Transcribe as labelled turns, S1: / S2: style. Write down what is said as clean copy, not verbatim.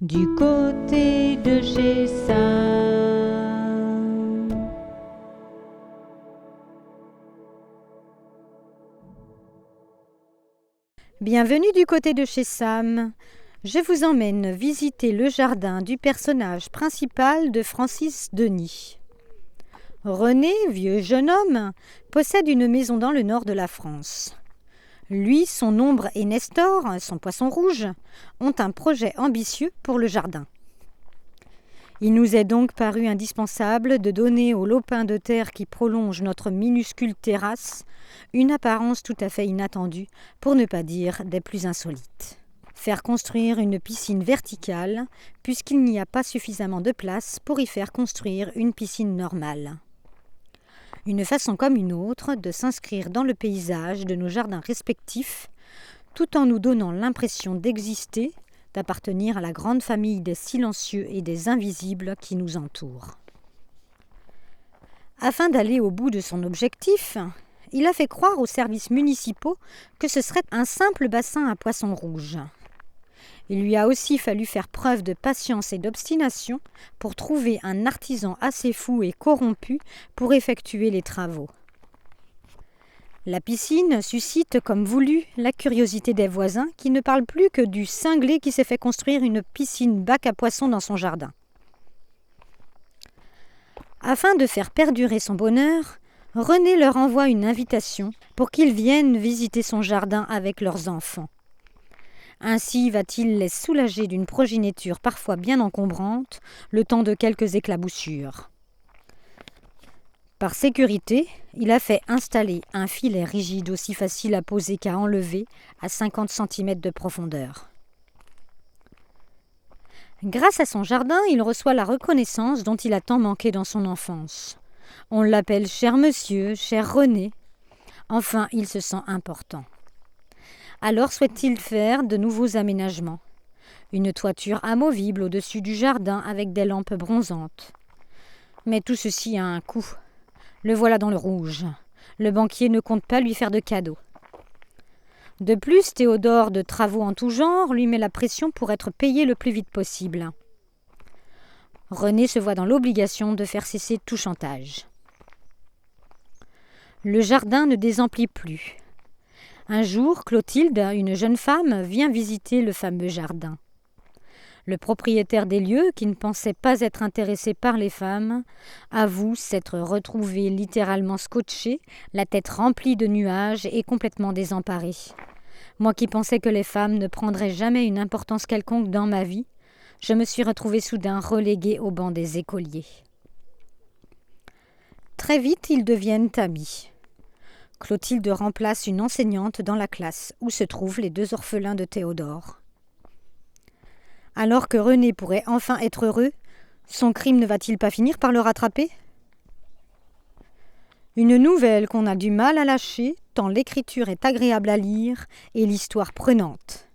S1: du côté de chez Sam. Bienvenue du côté de chez Sam. Je vous emmène visiter le jardin du personnage principal de Francis Denis. René, vieux jeune homme, possède une maison dans le nord de la France. Lui, son ombre et Nestor, son poisson rouge, ont un projet ambitieux pour le jardin. Il nous est donc paru indispensable de donner au lopin de terre qui prolonge notre minuscule terrasse une apparence tout à fait inattendue, pour ne pas dire des plus insolites. Faire construire une piscine verticale, puisqu'il n'y a pas suffisamment de place pour y faire construire une piscine normale. Une façon comme une autre de s'inscrire dans le paysage de nos jardins respectifs, tout en nous donnant l'impression d'exister, d'appartenir à la grande famille des silencieux et des invisibles qui nous entourent. Afin d'aller au bout de son objectif, il a fait croire aux services municipaux que ce serait un simple bassin à poissons rouges. Il lui a aussi fallu faire preuve de patience et d'obstination pour trouver un artisan assez fou et corrompu pour effectuer les travaux. La piscine suscite, comme voulu, la curiosité des voisins qui ne parlent plus que du cinglé qui s'est fait construire une piscine bac à poissons dans son jardin. Afin de faire perdurer son bonheur, René leur envoie une invitation pour qu'ils viennent visiter son jardin avec leurs enfants. Ainsi va-t-il les soulager d'une progéniture parfois bien encombrante, le temps de quelques éclaboussures. Par sécurité, il a fait installer un filet rigide aussi facile à poser qu'à enlever à 50 cm de profondeur. Grâce à son jardin, il reçoit la reconnaissance dont il a tant manqué dans son enfance. On l'appelle cher monsieur, cher René. Enfin, il se sent important. Alors souhaite-t-il faire de nouveaux aménagements. Une toiture amovible au-dessus du jardin avec des lampes bronzantes. Mais tout ceci a un coût. Le voilà dans le rouge. Le banquier ne compte pas lui faire de cadeaux. De plus, Théodore de travaux en tout genre lui met la pression pour être payé le plus vite possible. René se voit dans l'obligation de faire cesser tout chantage. Le jardin ne désemplit plus. Un jour, Clotilde, une jeune femme, vient visiter le fameux jardin. Le propriétaire des lieux, qui ne pensait pas être intéressé par les femmes, avoue s'être retrouvé littéralement scotché, la tête remplie de nuages et complètement désemparé. Moi qui pensais que les femmes ne prendraient jamais une importance quelconque dans ma vie, je me suis retrouvée soudain reléguée au banc des écoliers. Très vite, ils deviennent amis. Clotilde remplace une enseignante dans la classe où se trouvent les deux orphelins de Théodore. Alors que René pourrait enfin être heureux, son crime ne va-t-il pas finir par le rattraper ? Une nouvelle qu'on a du mal à lâcher, tant l'écriture est agréable à lire et l'histoire prenante.